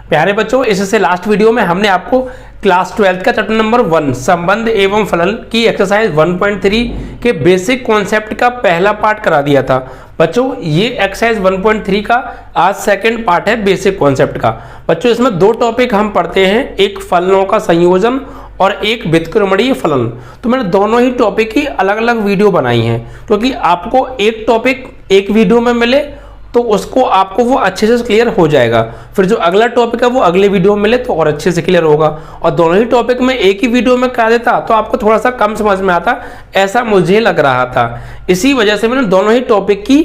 प्यारे बच्चों, इससे लास्ट वीडियो में हमने आपको क्लास 12 का चैप्टर नंबर 1 संबंध एवं फलन की एक्सरसाइज 1.3 के बेसिक कॉन्सेप्ट का पहला पार्ट करा दिया था। बच्चों ये एक्सरसाइज 1.3 का आज सेकंड पार्ट है बेसिक कॉन्सेप्ट का। बच्चों इसमें दो टॉपिक हम पढ़ते हैं, एक फलनों का संयोजन और एक व्युत्क्रमणीय फलन। तो मैंने दोनों ही टॉपिक की अलग अलग वीडियो बनाई हैं, क्योंकि आपको एक टॉपिक एक वीडियो में मिले तो उसको आपको वो अच्छे से क्लियर हो जाएगा, फिर जो अगला टॉपिक है वो अगले वीडियो में मिले तो और अच्छे से क्लियर होगा। और दोनों ही टॉपिक में एक ही वीडियो में करा देता तो आपको थोड़ा सा कम समझ में आता, ऐसा मुझे लग रहा था। इसी वजह से मैंने दोनों ही टॉपिक की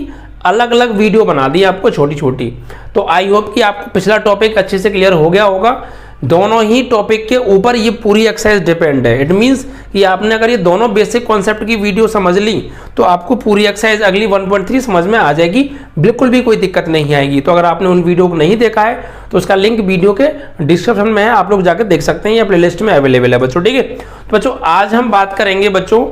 अलग अलग वीडियो बना दी आपको छोटी छोटी। तो आई होप कि आपको पिछला टॉपिक अच्छे से क्लियर हो गया होगा। दोनों ही टॉपिक के ऊपर ये पूरी एक्सरसाइज डिपेंड है। इट मींस कि आपने अगर ये दोनों बेसिक कॉन्सेप्ट की वीडियो समझ ली तो आपको पूरी एक्सरसाइज अगली 1.3 समझ में आ जाएगी, बिल्कुल भी कोई दिक्कत नहीं आएगी। तो अगर आपने उन वीडियो को नहीं देखा है तो उसका लिंक वीडियो के डिस्क्रिप्शन में है, आप लोग जाकर देख सकते हैं, या प्लेलिस्ट में अवेलेबल है बच्चों। ठीक है, तो बच्चों आज हम बात करेंगे बच्चों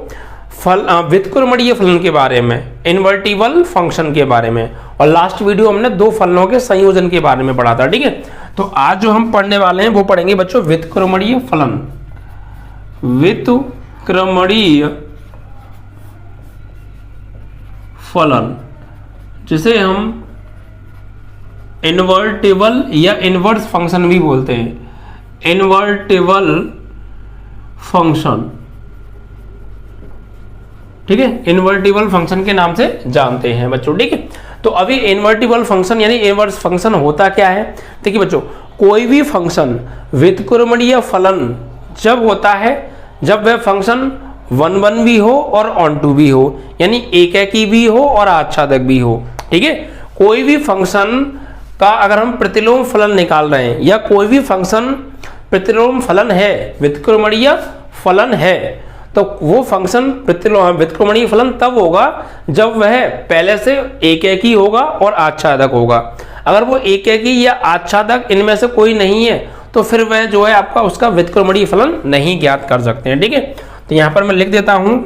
व्युत्क्रमणीय फलन के बारे में, इन्वर्टिबल फंक्शन के बारे में, और लास्ट वीडियो हमने दो फलनों के संयोजन के बारे में पढ़ा था। ठीक है, तो आज जो हम पढ़ने वाले हैं वो पढ़ेंगे बच्चों व्युत्क्रमणीय फलन। व्युत्क्रमणीय फलन जिसे हम इन्वर्टिबल या इनवर्स फंक्शन भी बोलते हैं, इन्वर्टिबल फंक्शन। ठीक है, इन्वर्टिबल फंक्शन के नाम से जानते हैं बच्चों। ठीक है, तो अभी इन्वर्टिबल फंक्शन यानी इनवर्स फंक्शन होता क्या है। देखिए बच्चों, कोई भी फंक्शन व्युत्क्रमणीय फलन जब होता है जब वह फंक्शन 1 भी हो और ऑन टू भी हो, यानी एकेकी भी हो और आच्छादक भी हो। ठीक है, कोई भी फंक्शन का अगर हम प्रतिलोम फलन निकाल रहे हैं या कोई भी फंक्शन प्रतिलोम फलन है, व्युत्क्रमणीय फलन है, तो वो फंक्शन व्युत्क्रमणीय फलन तब होगा जब वह पहले से एकेकी होगा और आच्छादक होगा। अगर वो एकेकी या आच्छादक इनमें से कोई नहीं है तो फिर वह जो है आपका उसका व्युत्क्रमणीय फलन नहीं ज्ञात कर सकते हैं। ठीक है, तो यहां पर मैं लिख देता हूं,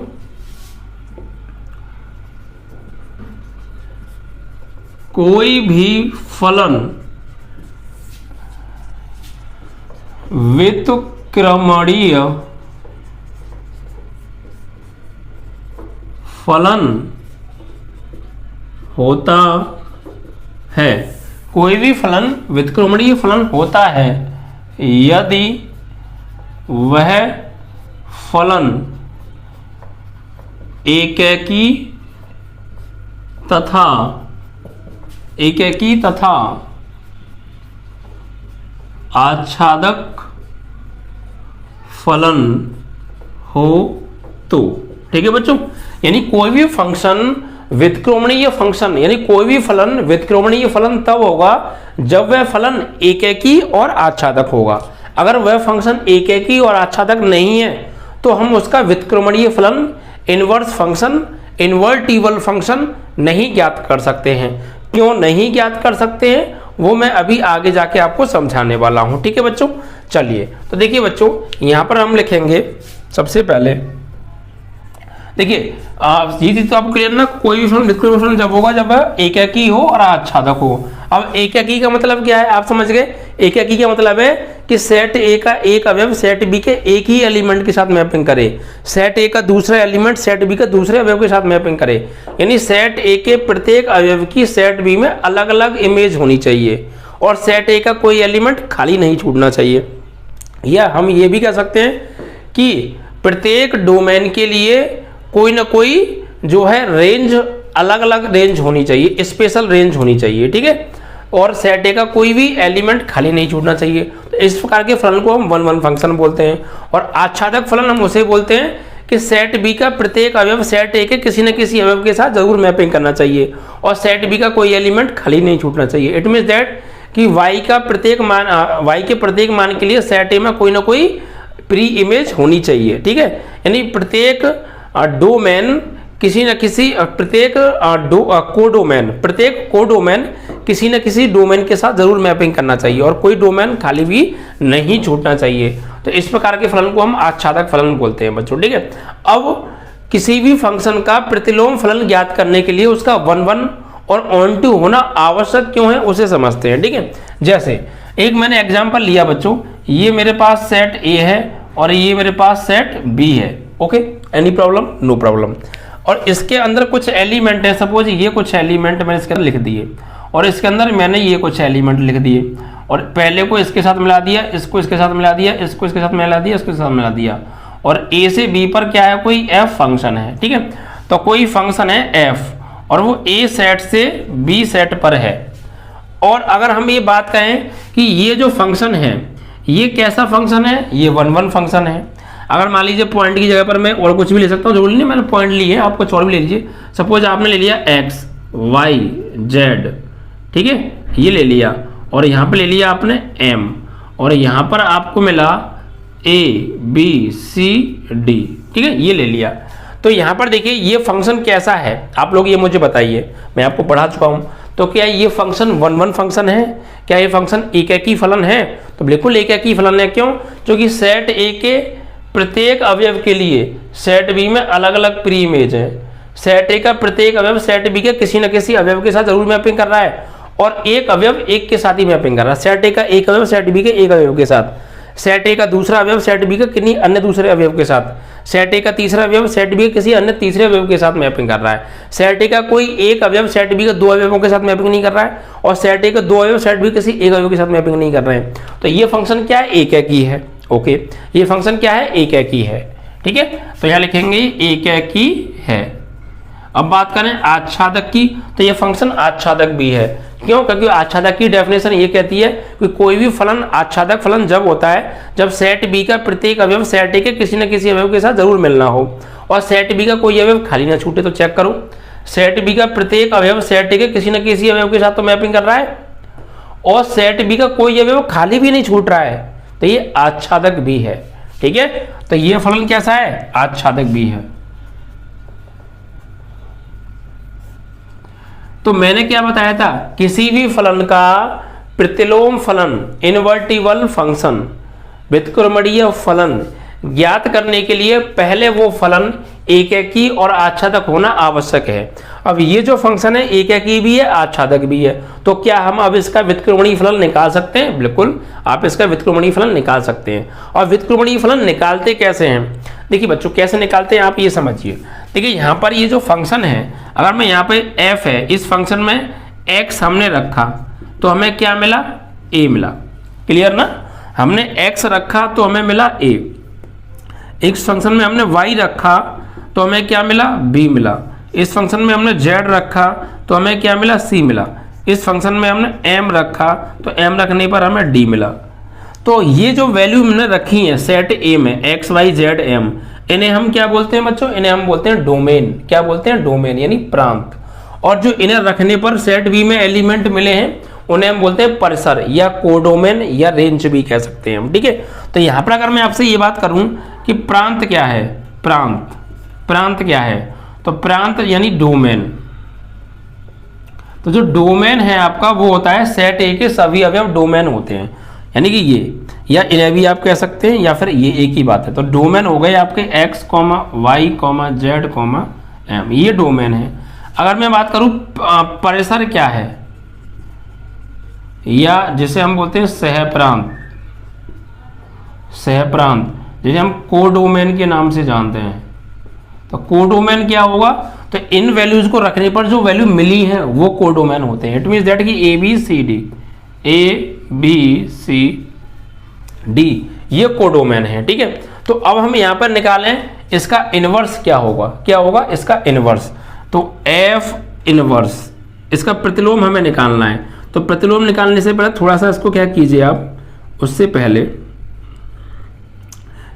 कोई भी फलन व्युत्क्रमणीय फलन होता है, कोई भी फलन व्युत्क्रमणीय फलन होता है यदि वह फलन एकेकी तथा आच्छादक फलन हो तो। ठीक है बच्चों, यानी कोई भी फंक्शन व्युत्क्रमणीय फंक्शन यानी कोई भी फलन व्युत्क्रमणीय फलन तब होगा जब वह फलन एकेकी और आच्छादक होगा। अगर वह फंक्शन एकेकी और आच्छादक नहीं है तो हम उसका व्युत्क्रमणीय फलन, इनवर्स फंक्शन, इन्वर्टिबल फंक्शन नहीं ज्ञात कर सकते हैं। क्यों नहीं ज्ञात कर सकते हैं वो मैं अभी आगे जाके आपको समझाने वाला हूं। ठीक है बच्चों, चलिए तो देखिए बच्चों, यहां पर हम लिखेंगे सबसे पहले, देखिए ये चीज तो आपको क्लियर ना, कोई भी फलन व्युत्क्रमणीय फलन जब होगा जब वह एकेकी हो और आच्छादक हो। अब एकेकी का मतलब क्या है आप समझ गए। एकेकी का मतलब है कि सेट ए का एक अवयव सेट बी के एक ही एलिमेंट के साथ मैपिंग करे, सेट ए का दूसरा एलिमेंट सेट बी के दूसरे अवयव के साथ मैपिंग करे, यानी सेट ए के प्रत्येक अवयव की सेट बी में अलग अलग इमेज होनी चाहिए और सेट ए का कोई एलिमेंट खाली नहीं छूटना चाहिए। या हम ये भी कह सकते हैं कि प्रत्येक डोमेन के लिए कोई ना कोई जो है रेंज, अलग अलग रेंज होनी चाहिए, स्पेशल रेंज होनी चाहिए। ठीक है, और सेट ए का कोई भी एलिमेंट खाली नहीं छूटना चाहिए। तो इस प्रकार के फलन को हम 1 फंक्शन बोलते हैं। और आच्छादक फलन हम उसे बोलते हैं कि सेट बी का प्रत्येक अवयव सेट ए के किसी न किसी अवयव के साथ जरूर मैपिंग करना चाहिए और सेट बी का कोई एलिमेंट खाली नहीं छूटना चाहिए। इट मीन्स दैट कि y के प्रत्येक मान के लिए सेट ए में कोई ना कोई प्री इमेज होनी चाहिए। ठीक है, यानी प्रत्येक डोमेन किसी न किसी प्रत्येक कोडोमेन किसी न किसी डोमेन के साथ जरूर मैपिंग करना चाहिए और कोई डोमेन खाली भी नहीं छूटना चाहिए। तो इस प्रकार के फलन को हम आच्छादक फलन बोलते हैं बच्चों। ठीक है, अब किसी भी फंक्शन का प्रतिलोम फलन ज्ञात करने के लिए उसका 1 और ऑन टू होना आवश्यक क्यों है उसे समझते हैं। ठीक है, जैसे एक मैंने एग्जांपल लिया बच्चों, ये मेरे पास सेट ए है और ये मेरे पास सेट बी है, okay, any problem? No problem. और इसके अंदर कुछ एलिमेंट है, सपोज ये कुछ एलिमेंट मैंने इसके अंदर लिख दिए और इसके अंदर मैंने ये कुछ एलिमेंट लिख दिए और पहले को इसके साथ मिला दिया, इसको इसके साथ मिला दिया, इसको इसके साथ मिला दिया, इसके साथ मिला दिया, और ए से बी पर क्या है, कोई एफ फंक्शन है, ठीक है। तो कोई फंक्शन है एफ और वो ए सेट से बी सेट पर है। और अगर हम ये बात कहें कि ये जो फंक्शन है ये कैसा फंक्शन है, ये 1 1 फंक्शन है। अगर मान लीजिए पॉइंट की जगह पर मैं और कुछ भी ले सकता हूँ, जरूरी नहीं मैंने पॉइंट ली है, आप कुछ और भी ले लीजिए। सपोज आपने ले लिया एक्स वाई जेड, ठीक है, ये ले लिया और यहाँ पे ले लिया आपने एम और यहाँ पर आपको मिला ए बी सी डी, ठीक है, ये ले लिया। तो यहाँ पर देखिए ये फंक्शन कैसा है, आप लोग ये मुझे बताइए, मैं आपको पढ़ा चुका हूँ। तो क्या ये फंक्शन 1 1 फंक्शन है? क्या ये फंक्शन एकेकी फलन है? तो बिल्कुल एकेकी फलन है। क्यों? क्योंकि सेट ए के प्रत्येक अवयव के लिए सेट बी में अलग अलग प्री इमेज है। सेट ए का प्रत्येक अवयव सेट बी के किसी न किसी अवयव के साथ जरूर मैपिंग कर रहा है और एक अवयव एक के साथ ही मैपिंग कर रहा है। सेट ए का एक अवयव सेट बी के एक अवयव के साथ, सेट ए का दूसरा अवयव सेट बी के किन्हीं अन्य दूसरे अवयव के साथ, सेट ए का तीसरा अवयव सेट बी के किसी अन्य तीसरे अवयव के साथ मैपिंग कर रहा है। सेट ए का कोई एक अवयव सेट बी के दो अवयवों के साथ मैपिंग नहीं कर रहा है और सेट ए का दो अवयव सेट बी किसी एक अवयव के साथ मैपिंग नहीं कर रहे हैं। तो ये फंक्शन क्या है? एकैकी है। ओके, ये फंक्शन क्या है? एकैकी है। ठीक है, तो यहां लिखेंगे एकैकी है। अब बात करें आच्छादक की, तो ये फंक्शन आच्छादक भी है। क्यों? क्योंकि आच्छादक की डेफिनेशन ये कहती है कि कोई भी फलन आच्छादक फलन जब होता है जब सेट बी का प्रत्येक अवयव सेट ए के किसी न किसी अवयव के साथ जरूर मिलना हो और सेट बी का कोई अवयव खाली ना छूटे। तो चेक करो, सेट बी का प्रत्येक अवयव सेट ए के किसी न किसी अवयव के साथ तो मैपिंग कर रहा है और सेट बी का कोई अवयव खाली भी नहीं छूट रहा है, तो ये आच्छादक भी है। ठीक है, तो ये फलन कैसा है? आच्छादक भी है। तो मैंने क्या बताया था? किसी भी फलन का प्रतिलोम फलन इनवर्टिबल फंक्शन व्युत्क्रमणीय फलन ज्ञात करने के लिए पहले वो फलन एकैकी और आच्छादक होना आवश्यक है। अब ये जो फंक्शन है एकैकी भी है आच्छादक भी है, तो क्या हम अब इसका व्युत्क्रमणीय फलन निकाल सकते हैं? बिल्कुल, आप इसका व्युत्क्रमणीय फलन निकाल सकते हैं। और व्युत्क्रमणीय फलन निकालते कैसे हैं? देखिए बच्चों, कैसे निकालते हैं आप ये समझिए। देखिए यहाँ पर ये जो फंक्शन है, अगर मैं यहाँ पे f है, इस फंक्शन में x हमने रखा तो हमें क्या मिला? a मिला। क्लियर ना? हमने x रखा तो हमें मिला a। इस फंक्शन में हमने y रखा तो हमें क्या मिला? b मिला। इस फंक्शन में हमने z रखा तो हमें क्या मिला? c मिला। इस फंक्शन में हमने m रखा तो m रखने पर हमें d मिला। तो ये जो वैल्यू हमने रखी है सेट a में x y z m, इन्हें हम क्या बोलते हैं बच्चों? इन्हें हम बोलते हैं डोमेन। क्या बोलते हैं? डोमेन, यानी प्रांत। और जो इन्हें रखने पर सेट बी में एलिमेंट मिले हैं उन्हें हम बोलते हैं परिसर या कोडोमेन या रेंज भी कह सकते हैं हम। ठीक है, तो यहाँ पर अगर मैं आपसे ये बात करूँ कि प्रांत क्या है, प्रांत क्या है, तो प्रांत यानी डोमेन। तो जो डोमेन है आपका वो होता है सेट ए के सभी अवयव डोमेन होते हैं, यानी कि ये, या इन्हें भी आप कह सकते हैं या फिर ये एक ही बात है। तो डोमेन हो गए आपके x, y, z, m, ये डोमेन है। अगर मैं बात करूं परिसर क्या है, या जिसे हम बोलते हैं सहप्रांत, जिसे हम कोडोमेन के नाम से जानते हैं। तो कोडोमेन क्या होगा? तो इन वैल्यूज को रखने पर जो वैल्यू मिली है वो कोडोमेन होते हैं। इट मीन्स दैट कि ए बी सी डी ये कोडोमेन है। ठीक है, तो अब हम यहां पर निकालें इसका इनवर्स क्या होगा? क्या होगा इसका इनवर्स? तो एफ इनवर्स, इसका प्रतिलोम हमें निकालना है। तो प्रतिलोम निकालने से पहले थोड़ा सा इसको क्या कीजिए आप, उससे पहले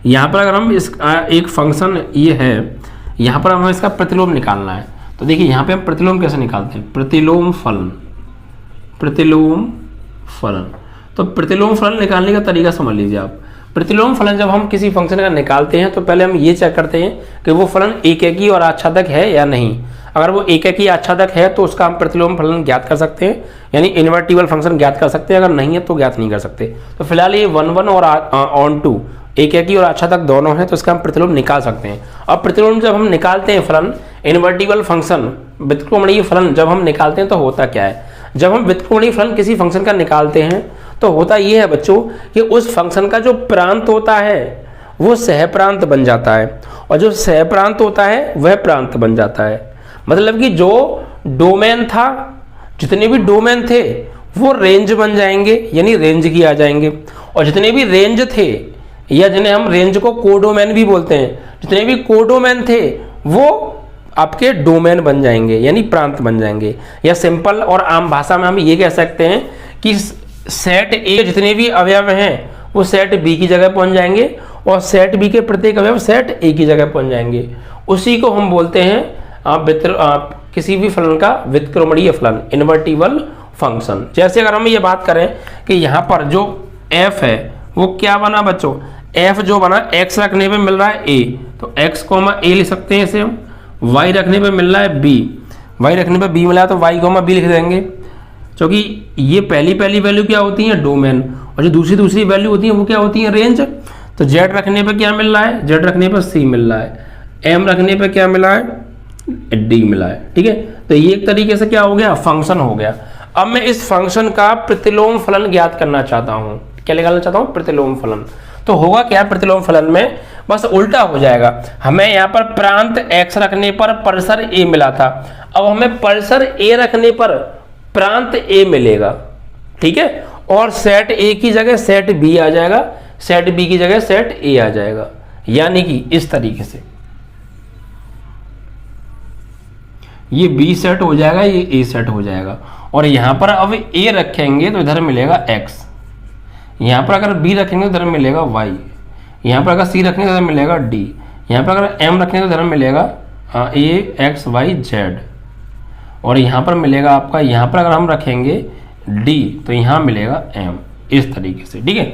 यहां पर अगर हम इस एक फंक्शन ये है, यहां पर हमें इसका प्रतिलोम निकालना है। तो देखिए यहां पे हम प्रतिलोम कैसे निकालते हैं? प्रतिलोम फलन। तो प्रतिलोम फलन निकालने का तरीका समझ लीजिए आप। प्रतिलोम फलन जब हम किसी फंक्शन का निकालते हैं तो पहले हम ये चेक करते हैं कि वो फलन एकैकी और आच्छादक है या नहीं। अगर वो एकैकी आच्छादक है तो उसका हम प्रतिलोम फलन ज्ञात कर सकते हैं, यानी इन्वर्टिबल फंक्शन ज्ञात कर सकते हैं। अगर नहीं है तो ज्ञात नहीं कर सकते। तो फिलहाल ये 1 1 और ऑन 2 एकैकी और आच्छादक दोनों हैं, तो इसका हम प्रतिलोम निकाल सकते हैं। अब प्रतिलोम जब हम निकालते हैं फलन, इन्वर्टिबल फंक्शन व्युत्क्रमणीय फलन जब हम निकालते हैं तो होता क्या है? जब हम व्युत्क्रमणीय फलन किसी फंक्शन का निकालते हैं तो तो होता ये है बच्चों कि उस फंक्शन का जो प्रांत होता है वो सहप्रांत बन जाता है, और जो सहप्रांत होता है वह प्रांत बन जाता है। मतलब कि जो डोमेन था, जितने भी डोमेन थे वो रेंज बन जाएंगे, यानी रेंज की आ जाएंगे, और जितने भी रेंज थे या जिन्हें हम रेंज को कोडोमेन भी बोलते हैं, जितने भी कोडोमेन थे वो आपके डोमेन बन जाएंगे, यानी प्रांत बन जाएंगे। या सिंपल और आम भाषा में हम ये कह सकते हैं कि सेट ए जितने भी अवयव हैं वो सेट बी की जगह पहुंच जाएंगे, और सेट बी के प्रत्येक अवयव सेट ए की जगह पहुंच जाएंगे। उसी को हम बोलते हैं किसी भी फलन का व्युत्क्रमणीय फलन, इन्वर्टिबल फंक्शन। जैसे अगर हम ये बात करें कि यहाँ पर जो f है वो क्या बना बच्चों, f जो बना x रखने पे मिल रहा है a, तो x कोमा a लिख सकते हैं इसे हम। y रखने पे मिल रहा है b, y रखने पे b मिला है तो y कोमा b लिख देंगे, क्योंकि ये पहली वैल्यू क्या होती है, डोमेन, और जो दूसरी वैल्यू होती है वो क्या होती है, रेंज। तो z रखने पे क्या मिल रहा है, z रखने पे c मिल रहा है, m रखने पे क्या मिला है, d मिला है। ठीक है, तो ये एक तरीके से क्या हो गया, फंक्शन हो गया। अब मैं इस फंक्शन का प्रतिलोम फलन ज्ञात करना चाहता हूं। क्या निकालना चाहता हूं, प्रतिलोम फलन। तो होगा क्या प्रतिलोम फलन में, बस उल्टा हो जाएगा। हमें यहाँ पर प्रांत x रखने पर परिसर a मिला था, अब हमें परिसर a रखने पर प्रांत a मिलेगा। ठीक है, और सेट a की जगह सेट b आ जाएगा, सेट b की जगह सेट a आ जाएगा, यानी कि इस तरीके से ये b सेट हो जाएगा, ये a सेट हो जाएगा। और यहां पर अब a रखेंगे तो इधर मिलेगा x, यहां पर अगर b रखेंगे तो इधर मिलेगा y, यहां पर अगर c रखेंगे तो इधर मिलेगा d, यहां पर अगर m रखेंगे तो इधर मिलेगा a x y z, और यहां पर मिलेगा आपका, यहां पर अगर हम रखेंगे d तो यहां मिलेगा m, इस तरीके से। ठीक है,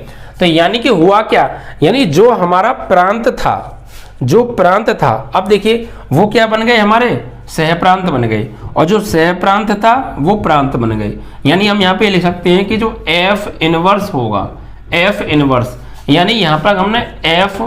तो यानी कि हुआ क्या, यानी जो हमारा प्रांत था, जो प्रांत था, अब देखिए वो क्या बन गए, हमारे सहप्रांत बन गए, और जो सहप्रांत था वो प्रांत बन गए। यानी हम यहाँ पे लिख सकते हैं कि जो f इनवर्स होगा, f इनवर्स, यानी यहाँ पर हमने f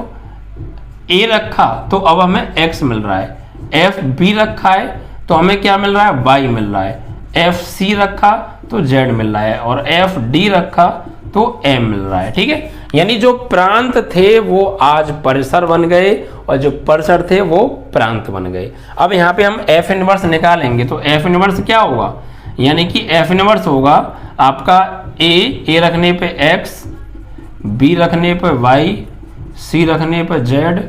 a रखा तो अब हमें x मिल रहा है, f b रखा है तो हमें क्या मिल रहा है, y मिल रहा है, f c रखा तो z मिल रहा है, और f d रखा तो m मिल रहा है। ठीक है, यानी जो प्रांत थे वो आज परिसर बन गए, और जो परिसर थे वो प्रांत बन गए। अब यहाँ पे हम f इनवर्स निकालेंगे तो f इनवर्स क्या होगा, यानी कि f इनवर्स होगा आपका a रखने पे x, b रखने पे y, c रखने पे z,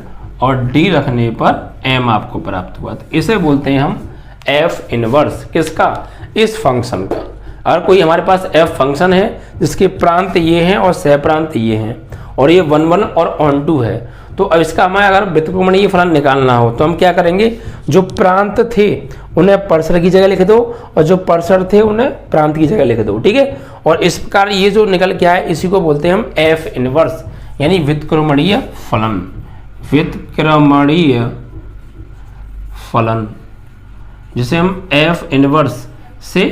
और d रखने पर m आपको प्राप्त हुआ। तो इसे बोलते हैं हम f इनवर्स, किसका, इस फंक्शन का। अगर कोई हमारे पास f फंक्शन है जिसके प्रांत ये हैं और सहप्रांत ये हैं, और ये 1 1 और ऑन 2 है, तो अब इसका हमें अगर व्युत्क्रमणीय फलन निकालना हो तो हम क्या करेंगे, जो प्रांत थे उन्हें परिसर की जगह लिख दो, और जो परिसर थे उन्हें प्रांत की जगह लिख दो। ठीक है, और इस प्रकार ये जो निकल के आए इसी को बोलते हैं हम f इनवर्स, यानी व्युत्क्रमणीय फलन, व्युत्क्रमणीय फलन, जिसे हम f इनवर्स से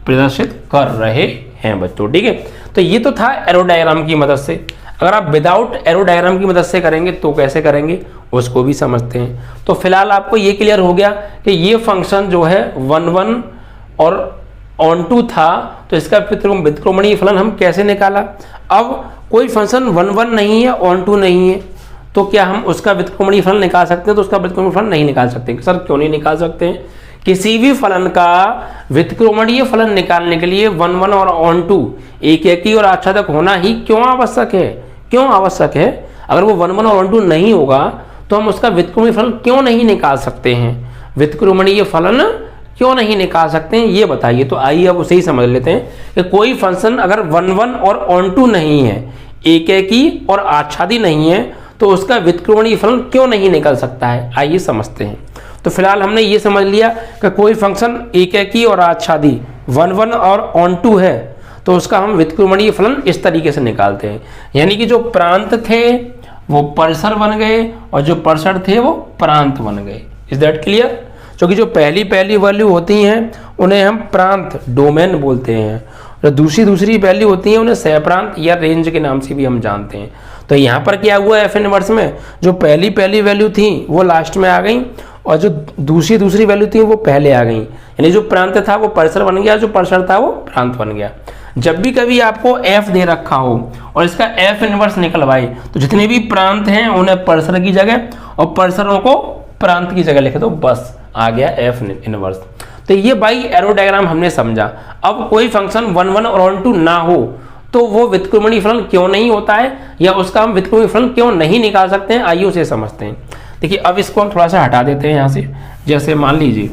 प्रदर्शित कर रहे हैं बच्चों। ठीक है, तो ये तो था एरो डायग्राम की मदद से। अगर आप विदाउट एरो डायग्राम की मदद से करेंगे तो कैसे करेंगे उसको भी समझते हैं। तो फिलहाल आपको ये क्लियर हो गया कि ये फंक्शन जो है 1 1 और ऑन 2 था, तो इसका व्युत्क्रमणीय फलन हम कैसे निकाला। अब कोई फंक्शन 1 1 नहीं है, ऑन 2 नहीं है, तो क्या हम उसका व्युत्क्रमणीय फलन निकाल सकते हैं, तो उसका व्युत्क्रमणीय फलन नहीं निकाल सकते। सर क्यों नहीं निकाल सकते हैं, किसी भी फलन का व्युत्क्रमणीय फलन निकालने के लिए 1 1 और ऑन 2 एक ही और आच्छादक होना ही क्यों आवश्यक है, क्यों आवश्यक है। अगर वो 1 1 और ऑन 2 नहीं होगा तो हम उसका व्युत्क्रमणीय फलन क्यों नहीं निकाल सकते हैं, व्युत्क्रमणीय फलन क्यों नहीं निकाल सकते हैं, ये बताइए। तो आइए अब उसे ही समझ लेते हैं कि कोई फंक्शन अगर 1 1 और ऑन 2 नहीं है, एक ही और आच्छादी नहीं है, तो उसका व्युत्क्रमणीय फलन क्यों नहीं निकल सकता है, आइए समझते हैं। तो फिलहाल हमने ये समझ लिया कि कोई फंक्शन एक ही और आच्छादी 1 1 और ऑन 2 है, तो उसका हम व्युत्क्रमणीय फलन इस तरीके से निकालते हैं, यानी कि जो प्रांत थे वो परिसर बन गए और जो परिसर थे वो प्रांत बन गए। Is that clear. क्योंकि जो पहली वैल्यू होती हैं उन्हें हम प्रांत, डोमेन बोलते हैं, जो दूसरी वैल्यू होती हैं उन्हें सहप्रांत या रेंज के नाम से भी हम जानते हैं। तो यहाँ पर क्या हुआ एफ इनवर्स में, जो पहली वैल्यू थी वो लास्ट में आ गई और जो दूसरी वैल्यू थी वो पहले आ गई, यानी जो प्रांत था वो परिसर बन गया, जो परिसर था वो प्रांत बन गया। जब भी कभी आपको एफ दे रखा हो और इसका एफ इनवर्स निकलवाए तो जितने भी प्रांत हैं उन्हें परसर की जगह और परसरों को प्रांत की जगह लिखे दो, बस आ गया एफ इनवर्स। तो ये बाई एरो डायग्राम हमने समझा। अब कोई फंक्शन 1 1 और 1 2 ना हो तो वो व्युत्क्रमणीय फलन क्यों नहीं होता है, या उसका हम व्युत्क्रमणीय फलन क्यों नहीं निकाल सकते हैं, आइए उसे समझते हैं। देखिए अब इसको हम थोड़ा सा हटा देते हैं यहाँ से। जैसे मान लीजिए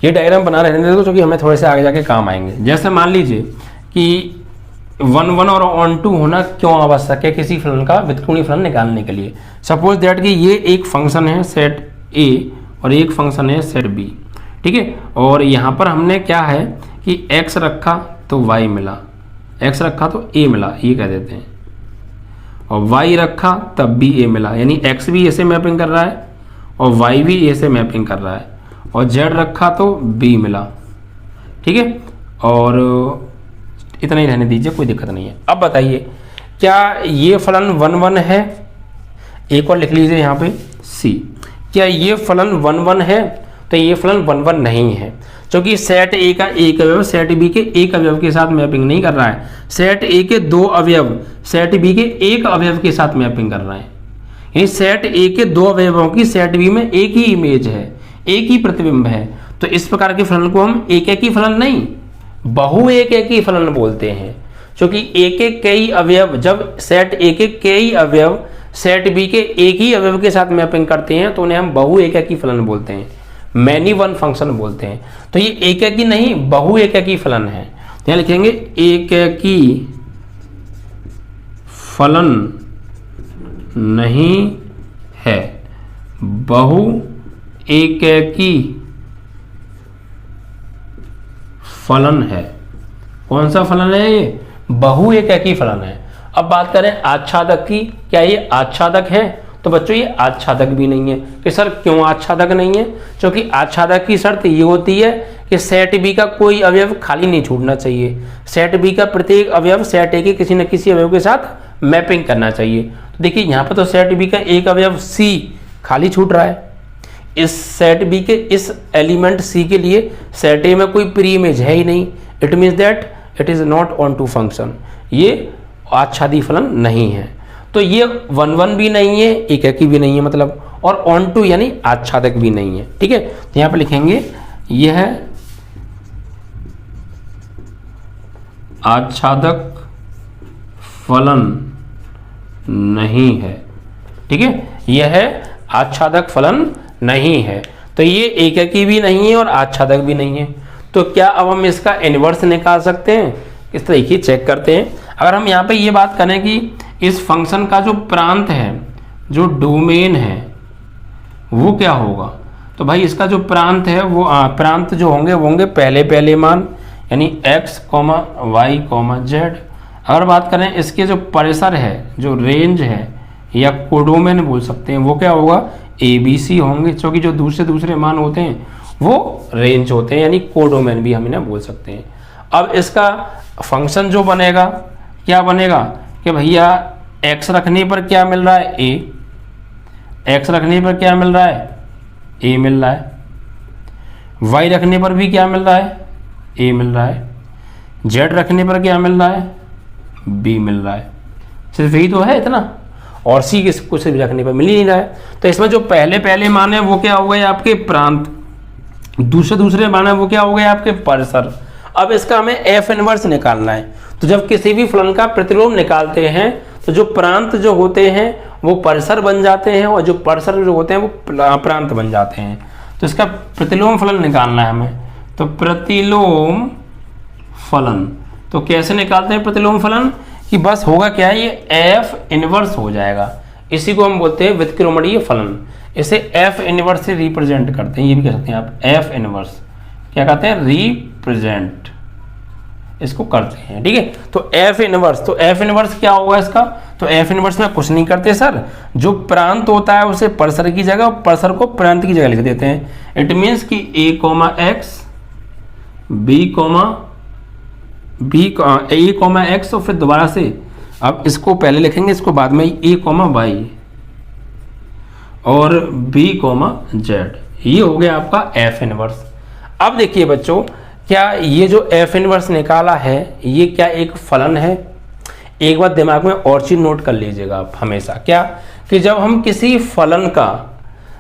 ये डायग्राम बना रहने दो क्योंकि हमें थोड़े से आगे जाके काम आएंगे। जैसे मान लीजिए कि 1 1 और 1 2 होना क्यों आवश्यक है किसी फलन का व्युत्क्रमणीय फलन निकालने के लिए। सपोज दैट कि ये एक फंक्शन है सेट ए और एक फंक्शन है सेट बी, ठीक है। और यहाँ पर हमने क्या है कि x रखा तो y मिला, x रखा तो a मिला, ये कह देते हैं, और y रखा तब भी a मिला, यानी x भी a से मैपिंग कर रहा है और y भी a से मैपिंग कर रहा है, और z रखा तो b मिला, ठीक है। और इतना ही रहने दीजिए, कोई दिक्कत नहीं है। अब बताइए क्या ये फलन 1 1 है, एक और लिख लीजिए यहाँ पे c, क्या ये फलन 1 1 है, तो ये फलन 1 1 नहीं है क्योंकि सेट ए का एक अवयव सेट बी के एक अवयव के साथ मैपिंग नहीं कर रहा है, सेट ए के 2 अवयव सेट बी के एक अवयव के साथ मैपिंग कर रहे हैं। यानी सेट ए के 2 अवयवों की सेट बी में एक ही इमेज है, एक ही प्रतिबिंब है, तो इस प्रकार के फलन को हम एक एक ही फलन नहीं बहु एक एक ही फलन बोलते हैं, क्योंकि एक एक कई अवयव, जब सेट ए के कई अवयव सेट बी के एक ही अवयव के साथ मैपिंग करते हैं तो उन्हें हम बहु एक एक ही फलन बोलते हैं, मैनी वन फंक्शन बोलते हैं। तो ये एक एक ही नहीं बहु एक एक ही फलन है। यहाँ लिखेंगे एक एक ही फलन नहीं है, बहु एक एक ही फलन है। कौन सा फलन है ये? बहु एक एक ही फलन है। अब बात करें आच्छादक की, क्या ये आच्छादक है? तो बच्चों ये आच्छादक भी नहीं है। कि सर क्यों आच्छादक नहीं है? क्योंकि आच्छादक की शर्त ये होती है कि सेट बी का कोई अवयव खाली नहीं छूटना चाहिए, सेट बी का प्रत्येक अवयव सेट ए के किसी न किसी अवयव के साथ मैपिंग करना चाहिए। तो देखिए यहाँ पर तो सेट बी का एक अवयव सी खाली छूट रहा है, इस सेट बी के इस एलिमेंट सी के लिए सेट ए में कोई प्री इमेज है ही नहीं, it means that it is not onto function, ये आच्छादी फलन नहीं है। तो ये 1 1 भी नहीं है, एक एक भी नहीं है मतलब, और ऑन टू यानी आच्छादक भी नहीं है। ठीक है, तो यहाँ पे लिखेंगे यह आच्छादक फलन नहीं है। ठीक है, यह आच्छादक फलन नहीं है। तो ये एककी भी नहीं है और आच्छादक भी नहीं है। तो क्या अब हम इसका इनवर्स निकाल सकते हैं? इस तरीके चेक करते हैं। अगर हम यहाँ पे ये बात करें कि इस फंक्शन का जो प्रांत है, जो डोमेन है, वो क्या होगा, तो भाई इसका जो प्रांत है वो प्रांत जो होंगे वो होंगे पहले पहले मान, यानी x, y, z। अगर बात करें इसके जो परिसर है, जो रेंज है या कोडोमेन बोल सकते हैं, वो क्या होगा, ABC होंगे, क्योंकि जो दूसरे दूसरे मान होते हैं वो रेंज होते हैं, यानी कोडोमेन भी हम इन्हें बोल सकते हैं। अब इसका फंक्शन जो बनेगा क्या बनेगा कि भैया x रखने पर क्या मिल रहा है, a, x रखने पर क्या मिल रहा है, a मिल रहा है, y रखने पर भी क्या मिल रहा है, a मिल रहा है, z रखने पर क्या मिल रहा है, b मिल रहा है। सिर्फ यही तो है इतना, और c किस कुछ भी रखने पर मिल ही नहीं रहा है। तो इसमें जो पहले पहले मान है वो क्या हो गए आपके प्रांत, दूसरे दूसरे मान है वो क्या हो गए आपके परिसर। अब इसका हमें f इनवर्स निकालना है। तो जब किसी भी फलन का प्रतिलोम निकालते हैं तो जो प्रांत जो होते हैं वो परिसर बन जाते हैं और जो परिसर जो होते हैं वो प्रांत बन जाते हैं। तो इसका प्रतिलोम फलन निकालना है हमें। तो प्रतिलोम फलन तो कैसे निकालते हैं प्रतिलोम फलन, कि बस होगा क्या है, ये f इनवर्स हो जाएगा। इसी को हम बोलते हैं व्युत्क्रमणीय फलन। इसे f इनवर्स से रिप्रेजेंट करते हैं, ये भी कह सकते हैं आप f इनवर्स, क्या कहते हैं, रिप्रेजेंट इसको करते हैं। ठीक है, तो f इनवर्स, तो f इनवर्स क्या होगा इसका, तो f इनवर्स में कुछ नहीं करते सर, जो प्रांत होता है उसे परिसर की जगह और परिसर को प्रांत की जगह लिख देते हैं। इट मीन्स कि a, x और फिर दोबारा से, अब इसको पहले लिखेंगे इसको बाद में a, y, और b, z, ये हो गया आपका एफ इनवर्स। अब देखिए बच्चों, क्या ये जो एफ इनवर्स निकाला है ये क्या एक फलन है? एक बात दिमाग में और चीज नोट कर लीजिएगा आप हमेशा, क्या कि जब हम किसी फलन का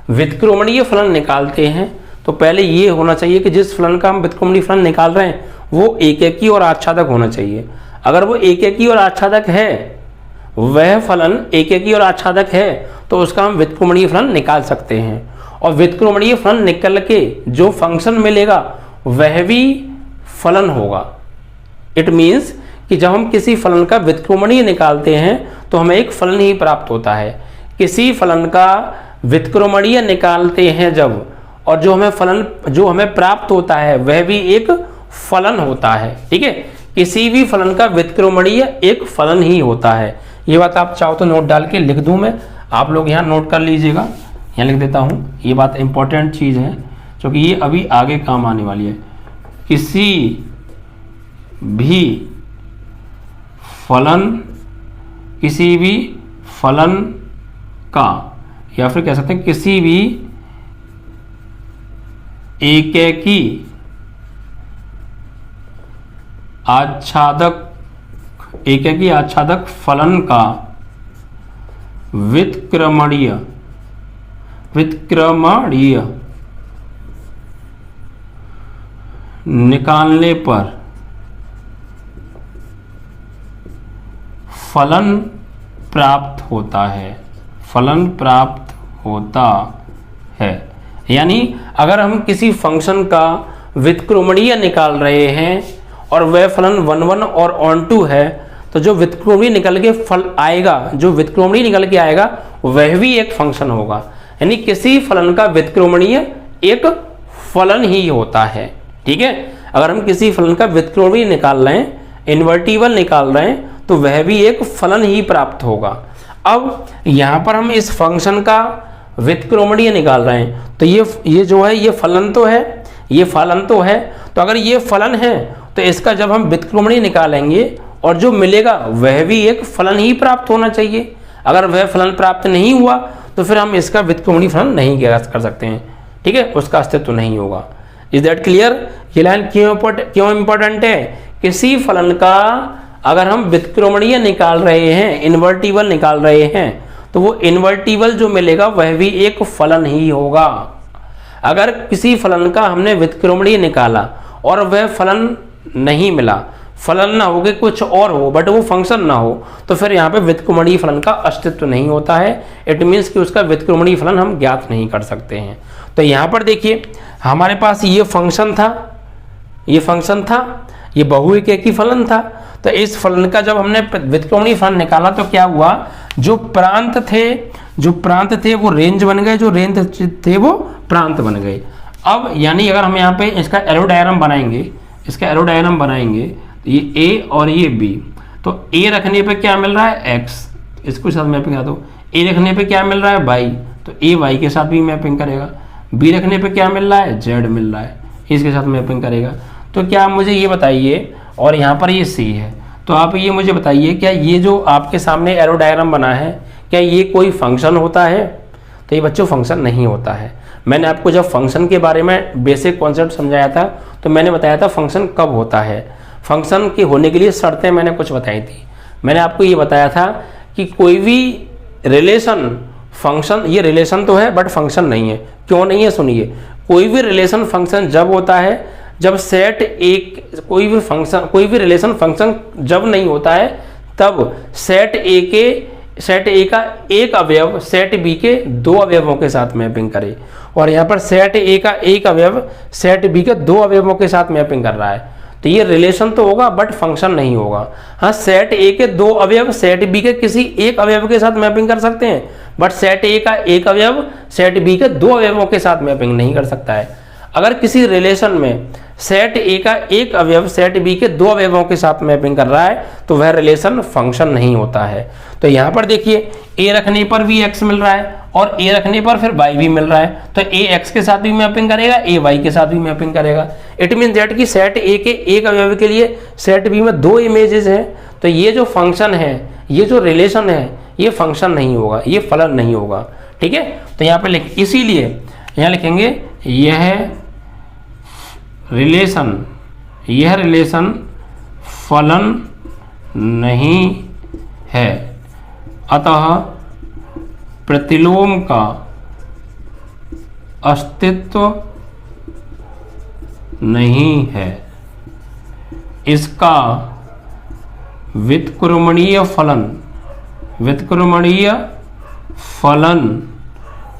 व्युत्क्रमणीय फलन निकालते हैं तो पहले ये होना चाहिए कि जिस फलन का हम व्युत्क्रमणीय फलन निकाल रहे हैं वो एकैकी और आच्छादक होना चाहिए। अगर वो एकैकी और आच्छादक है, वह फलन एकैकी और आच्छादक है, तो उसका हम व्युत्क्रमणीय फलन निकाल सकते हैं। और व्युत्क्रमणीय फलन निकल के जो फंक्शन मिलेगा वह भी फलन होगा। इट मीन्स कि जब हम किसी फलन का व्युत्क्रमणीय निकालते हैं तो हमें एक फलन ही प्राप्त होता है। किसी फलन का व्युत्क्रमणीय निकालते हैं जब, और जो हमें प्राप्त होता है वह भी एक फलन होता है। ठीक है, किसी भी फलन का व्युत्क्रमणीय एक फलन ही होता है। ये बात आप चाहो तो नोट डाल के लिख दूं मैं, आप लोग यहाँ नोट कर लीजिएगा। यहाँ लिख देता हूँ, ये बात इंपॉर्टेंट चीज़ है क्योंकि ये अभी आगे काम आने वाली है। किसी भी फलन का, या फिर कह सकते हैं किसी भी एकैकी आच्छादक फलन का व्युत्क्रमणीय निकालने पर फलन प्राप्त होता है। यानी अगर हम किसी फंक्शन का व्युत्क्रमणीय निकाल रहे हैं और वह फलन 1 1 और ऑन 2 है, तो जो व्युत्क्रमणीय निकल के निकल के आएगा वह भी एक फंक्शन होगा। यानी किसी फलन का व्युत्क्रमणीय एक फलन ही होता है। ठीक है, अगर हम किसी फलन का व्युत्क्रमणीय निकाल रहे हैं, इन्वर्टिबल निकाल रहे हैं, तो वह भी एक फलन ही प्राप्त होगा। अब यहाँ पर हम इस फंक्शन का व्युत्क्रमणीय निकाल रहे हैं, तो ये जो है ये फलन तो है, तो अगर ये फलन है तो इसका जब हम व्युत्क्रमणीय निकालेंगे और जो मिलेगा वह भी एक फलन ही प्राप्त होना चाहिए। अगर वह फलन प्राप्त नहीं हुआ तो फिर हम इसका व्युत्क्रमणीय फलन नहीं कर सकते हैं। ठीक है, उसका अस्तित्व नहीं होगा। Is that clear? ये लाइन क्यों इंपॉर्टेंट है? किसी फलन का अगर हम व्युत्क्रमणीय निकाल रहे हैं, इन्वर्टिबल निकाल रहे हैं, तो वो इन्वर्टिबल जो मिलेगा वह भी एक फलन ही होगा। अगर किसी फलन का हमने व्युत्क्रमणीय निकाला और वह फलन नहीं मिला, फलन ना हो के कुछ और हो बट वो फंक्शन ना हो, तो फिर यहाँ पे व्युत्क्रमणीय फलन का अस्तित्व नहीं होता है। इट मीन्स कि उसका व्युत्क्रमणीय फलन हम ज्ञात नहीं कर सकते हैं। तो यहाँ पर देखिए हमारे पास ये फंक्शन था, ये बहुएकैकी फलन था। तो इस फलन का जब हमने व्युत्क्रमणीय फलन निकाला तो क्या हुआ, जो प्रांत थे वो रेंज बन गए, जो रेंज थे वो प्रांत बन गए। अब यानी अगर हम यहाँ पे इसका एरो डायग्राम बनाएंगे, तो ये ए और ये बी, तो ए रखने पे क्या मिल रहा है x, इसको साथ मैपिंग करा दो। ए रखने पे क्या मिल रहा है y, तो ए y के साथ भी मैपिंग करेगा। बी रखने पे क्या मिल रहा है, z मिल रहा है, इसके साथ मैपिंग करेगा। तो क्या मुझे ये बताइए, और यहाँ पर ये c है, तो आप ये मुझे बताइए क्या ये जो आपके सामने एरो डायग्राम बना है क्या ये कोई फंक्शन होता है? तो ये बच्चों फंक्शन नहीं होता है। मैंने आपको जब फंक्शन के बारे में बेसिक कॉन्सेप्ट समझाया था तो मैंने बताया था फंक्शन कब होता है। फंक्शन के होने के लिए शर्तें मैंने कुछ बताई थी। मैंने आपको ये बताया था कि कोई भी रिलेशन फंक्शन, ये रिलेशन तो है बट फंक्शन नहीं है। क्यों नहीं है सुनिए, कोई भी रिलेशन फंक्शन जब होता है जब सेट एक, कोई भी रिलेशन फंक्शन जब नहीं होता है तब सेट ए का एक अवयव सेट बी के दो अवयवों के साथ मैपिंग करे, और यहाँ पर सेट ए का एक अवयव सेट बी के दो अवयवों के साथ मैपिंग कर रहा है, तो ये रिलेशन तो होगा बट फंक्शन नहीं होगा। हाँ, सेट ए के दो अवयव सेट बी के किसी एक अवयव के साथ मैपिंग कर सकते हैं, बट सेट ए का एक अवयव सेट बी के दो अवयवों के साथ मैपिंग नहीं कर सकता है। अगर किसी रिलेशन में सेट ए का एक अवयव सेट बी के दो अवयवों के साथ मैपिंग कर रहा है तो वह रिलेशन फंक्शन नहीं होता है। तो यहाँ पर देखिए ए रखने पर भी x मिल रहा है और ए रखने पर फिर y भी मिल रहा है, तो ए x के साथ भी मैपिंग करेगा, ए y के साथ भी मैपिंग करेगा। इट मीन दैट कि सेट ए के एक अवयव के लिए सेट बी में दो इमेजेस हैं, तो ये जो फंक्शन है, ये जो रिलेशन है, ये फंक्शन नहीं होगा, ये फलन नहीं होगा। ठीक है। तो यहाँ पे इसीलिए यहाँ लिखेंगे यह रिलेशन फलन नहीं है, अतः प्रतिलोम का अस्तित्व नहीं है, इसका व्युत्क्रमणीय फलन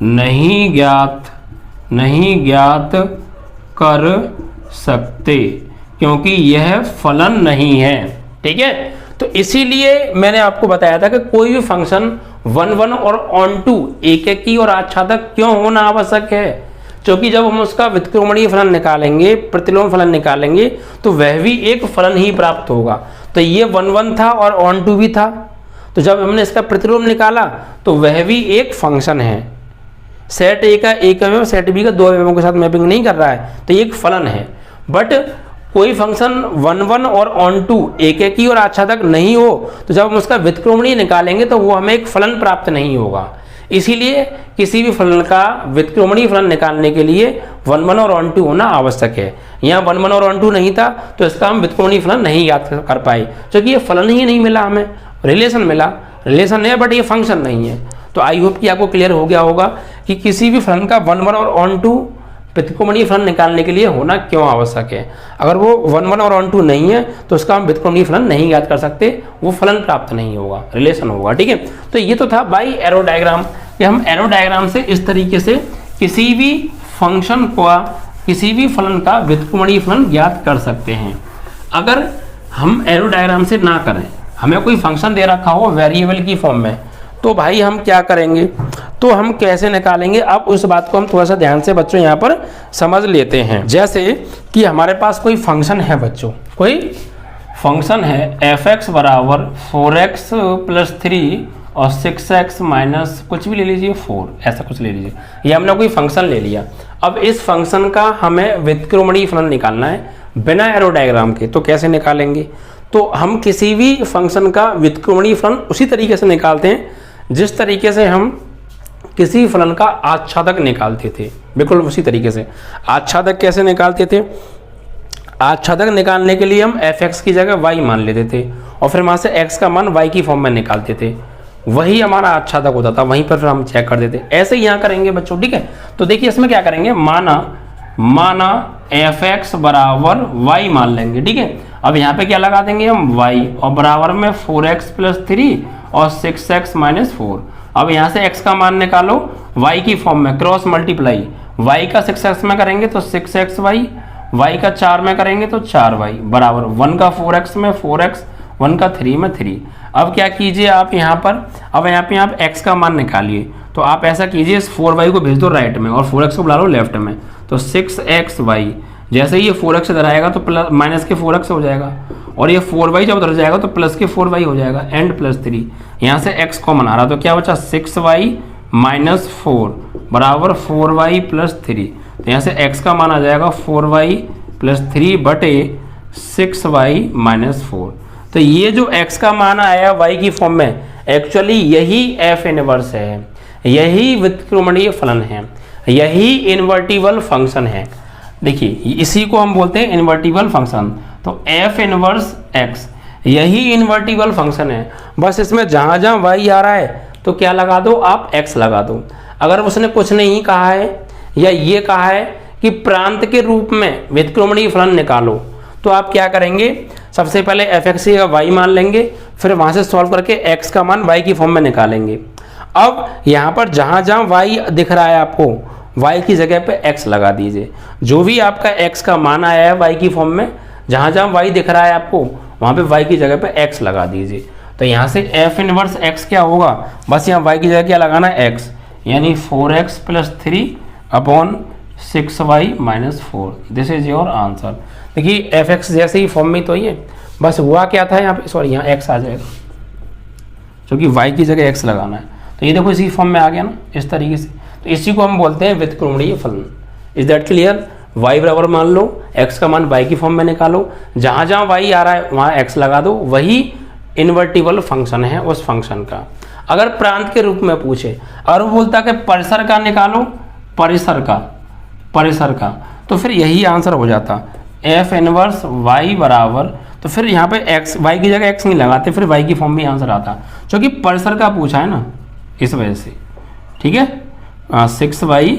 नहीं ज्ञात कर सकते, क्योंकि यह फलन नहीं है। ठीक है, तो इसीलिए मैंने आपको बताया था कि कोई भी फंक्शन 1 1 और ऑन टू एक ही और आच्छादक क्यों होना आवश्यक है, क्योंकि जब हम उसका व्युत्क्रमणीय फलन निकालेंगे, प्रतिलोम फलन निकालेंगे, तो वह भी एक फलन ही प्राप्त होगा। तो ये 1 1 था और ऑन टू भी था, तो जब हमने इसका प्रतिलोम निकाला तो वह भी एक फंक्शन है। सेट ए का एक अवयव सेट बी का 2 अवयवों के साथ मैपिंग नहीं कर रहा है, तो ये एक फलन है। बट कोई फंक्शन 1 1 और ऑन टू एक ही और आच्छादक नहीं हो, तो जब हम उसका व्युत्क्रमणीय निकालेंगे तो वो हमें एक फलन प्राप्त नहीं होगा। इसीलिए किसी भी फलन का व्युत्क्रमणीय फलन निकालने के लिए 1 1 और ऑन टू होना आवश्यक है। यहाँ 1 1 और ऑन टू नहीं था, तो इसका हम व्युत्क्रमणीय फलन नहीं याद कर पाए, क्योंकि ये फलन ही नहीं मिला, हमें रिलेशन मिला। रिलेशन है बट ये फंक्शन नहीं है। तो आई होप कि आपको क्लियर हो गया होगा कि किसी भी फलन का 1 1 और ऑन टू व्युत्क्रमणीय फलन निकालने के लिए होना क्यों आवश्यक है। अगर वो 1 1 और ऑन टू नहीं है तो उसका हम व्युत्क्रमणीय फलन नहीं याद कर सकते, वो फलन प्राप्त नहीं होगा, रिलेशन होगा। ठीक है, तो ये तो था बाई एरो डायग्राम कि हम एरो डायग्राम से इस तरीके से किसी भी फंक्शन को, किसी भी फलन का व्युत्क्रमणीय फलन ज्ञात कर सकते हैं। अगर हम एरो डायग्राम से ना करें, हमें कोई फंक्शन दे रखा हो वेरिएबल की फॉर्म में, तो भाई हम क्या करेंगे, तो हम कैसे निकालेंगे, अब उस बात को हम थोड़ा सा ध्यान से बच्चों यहाँ पर समझ लेते हैं। जैसे कि हमारे पास कोई फंक्शन है बच्चों, कोई फंक्शन है f(x) बराबर 4x + 3 और 6x माइनस कुछ भी ले लीजिए 4, ऐसा कुछ ले लीजिए। ये हमने कोई फंक्शन ले लिया। अब इस फंक्शन का हमें व्युत्क्रमणीय फलन निकालना है बिना एरो डायग्राम के, तो कैसे निकालेंगे, तो हम किसी भी फंक्शन का व्युत्क्रमणीय फलन उसी तरीके से निकालते हैं जिस तरीके से हम किसी फलन का आच्छादक निकालते थे, बिल्कुल उसी तरीके से। आच्छादक कैसे निकालते थे, आच्छादक निकालने के लिए हम f(x) की जगह y मान लेते थे और फिर वहाँ से x का मान y की फॉर्म में निकालते थे, वही हमारा आच्छादक होता था, वहीं पर फिर हम चेक कर देते। ऐसे ही यहाँ करेंगे बच्चों। ठीक है, तो देखिए इसमें क्या करेंगे, माना f(x) बराबर y मान लेंगे। ठीक है, अब यहाँ पे क्या लगा देंगे हम y, और बराबर में 4x + 3 और 6x माइनस 4। अब यहाँ से x का मान निकालो y की फॉर्म में, क्रॉस मल्टीप्लाई, y का 6x में करेंगे तो 6xy, y का 4 में करेंगे तो 4y बराबर 1 का 4x में 4x, 1 का 3 में 3। अब क्या कीजिए आप यहाँ पर, अब यहाँ पे आप x का मान निकालिए, तो आप ऐसा कीजिए इस 4y को भेज दो राइट में और 4x को बुला लो लेफ्ट में, तो 6xy, जैसे ही ये 4x इधर आएगा तो प्लस माइनस के 4x हो जाएगा, और ये 4y जब उधर जाएगा तो प्लस के 4y हो जाएगा, एंड +3। यहाँ से x कॉमन आ रहा, तो क्या बचा 6y माइनस 4 बराबर 4y + 3। तो यहाँ से x का मान आ जाएगा 4y + 3 बटे 6y माइनस 4। तो ये जो x का मान आया y की फॉर्म में, एक्चुअली यही f इनवर्स है, यही व्युत्क्रमणीय फलन है, यही इन्वर्टिबल फंक्शन है। देखिए इसी को हम बोलते हैं इन्वर्टिबल फंक्शन। तो f इनवर्स x यही इन्वर्टिबल फंक्शन है, बस इसमें जहाँ जहाँ y आ रहा है तो क्या लगा दो आप, x लगा दो। अगर उसने कुछ नहीं कहा है या ये कहा है कि प्रांत के रूप में व्युत्क्रमणीय फलन निकालो, तो आप क्या करेंगे, सबसे पहले f(x) का y मान लेंगे, फिर वहाँ से सॉल्व करके x का मान y की फॉर्म में निकालेंगे। अब यहाँ पर जहाँ जहाँ y दिख रहा है आपको, y की जगह पे x लगा दीजिए। जो भी आपका x का मान आया है y की फॉर्म में, जहाँ जहाँ y दिख रहा है आपको वहाँ पे y की जगह पे x लगा दीजिए। तो यहाँ से f इनवर्स x क्या होगा, बस यहाँ y की जगह क्या लगाना है x, यानी 4x + 3 upon 6y minus 4। This is your answer. देखिए f(x) जैसे ही फॉर्म में तो ये बस हुआ क्या था यहाँ पे, सॉरी यहाँ x आ जाएगा क्योंकि y की जगह x लगाना है। तो ये देखो इसी फॉर्म में आ गया ना, इस तरीके से। तो इसी को हम बोलते हैं व्युत्क्रमणीय फलन। Is that clear. y बराबर मान लो, x का मान y की फॉर्म में निकालो, जहाँ जहाँ y आ रहा है वहाँ x लगा दो, वही इन्वर्टिबल फंक्शन है उस फंक्शन का। अगर प्रांत के रूप में पूछे और वो बोलता कि परिसर का निकालो, परिसर का, तो फिर यही आंसर हो जाता, एफ इनवर्स वाई बराबर, तो फिर यहाँ पे एक्स, वाई की जगह एक्स नहीं लगाते, फिर वाई की फॉर्म में आंसर आता, क्योंकि परिसर का पूछा है ना, इस वजह से। ठीक है, 6y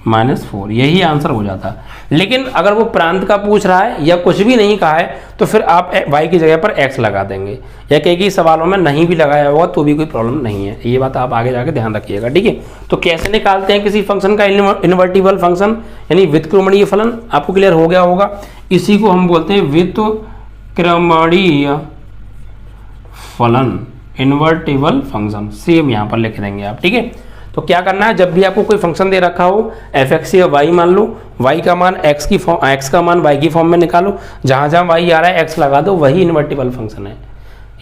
- 4 यही आंसर हो जाता। लेकिन अगर वो प्रांत का पूछ रहा है या कुछ भी नहीं कहा है तो फिर आप y की जगह पर x लगा देंगे, या कई सवालों में नहीं भी लगाया होगा तो भी कोई प्रॉब्लम नहीं है। ये बात आप आगे जाके ध्यान रखिएगा। ठीक है, तो कैसे निकालते हैं किसी फंक्शन का इन्वर्टिबल फंक्शन यानी व्युत्क्रमणीय फलन, आपको क्लियर हो गया होगा। इसी को हम बोलते हैं व्युत्क्रमणीय फलन, इन्वर्टिबल फंक्शन, सेम यहाँ पर लिख देंगे आप। ठीक है, तो क्या करना है, जब भी आपको कोई फंक्शन दे रखा हो f(x) या y मान लो, y का मान x का मान y की फॉर्म में निकालो, जहाँ जहाँ y आ रहा है x लगा दो, वही इन्वर्टिबल फंक्शन है,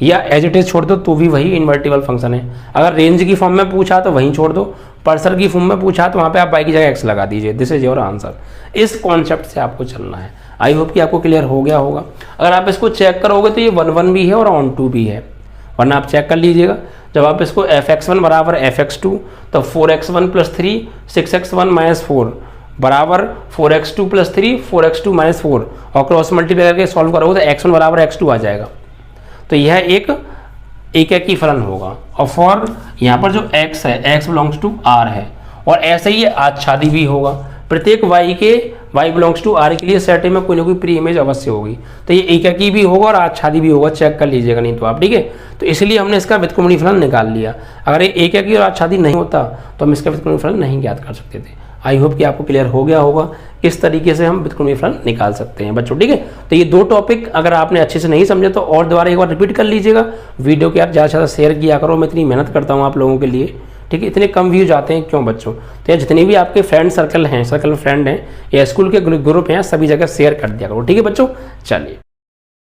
या एज इट इज छोड़ दो तो भी वही इन्वर्टिबल फंक्शन है। अगर रेंज की फॉर्म में पूछा तो वहीं छोड़ दो, पर्सर की फॉर्म में पूछा तो वहाँ पे आप y की जगह x लगा दीजिए। This is your answer. इस कॉन्सेप्ट से आपको चलना है। आई होप कि आपको क्लियर हो गया होगा। अगर आप इसको चेक करोगे तो ये 1 भी है और ऑन 2 भी है, वरना आप चेक कर लीजिएगा। जब आप इसको fx1 बराबर fx2 तो 4x1 + 3 6x1 - 4 बराबर 4x2 + 3 4x2 - 4 और क्रॉस मल्टीप्लाई करके सॉल्व करोगे तो x1 बराबर x2 आ जाएगा। तो यह एक एकेकी फलन होगा। और फॉर यहाँ पर जो x है, x बिलोंग्स टू r है, और ऐसे ही आच्छादी भी होगा। प्रत्येक y के y बिलोंग्स टू r के लिए सेट में कोई ना कोई प्री इमेज अवश्य होगी। तो ये एकाकी भी होगा और आच्छादी भी होगा, चेक कर लीजिएगा नहीं तो आप। ठीक है, तो इसलिए हमने इसका व्युत्क्रमणीय फलन निकाल लिया। अगर ये एकाकी और आच्छादी नहीं होता तो हम इसका व्युत्क्रमणीय फलन नहीं ज्ञात कर सकते थे। आई होप कि आपको क्लियर हो गया होगा किस तरीके से हम व्युत्क्रमणीय फलन निकाल सकते हैं बच्चों। ठीक है, तो ये 2 टॉपिक अगर आपने अच्छे से नहीं समझे तो और दोबारा एक बार रिपीट कर लीजिएगा। वीडियो को यार ज़्यादा से ज़्यादा शेयर किया करो, मैं इतनी मेहनत करता हूँ आप लोगों के लिए। ठीक है, इतने कम व्यूज आते हैं क्यों बच्चों? तो यार जितने भी आपके फ्रेंड सर्कल हैं, सर्कल फ्रेंड हैं या स्कूल के ग्रुप हैं, सभी जगह शेयर कर दिया करो। ठीक है बच्चों, चलिए।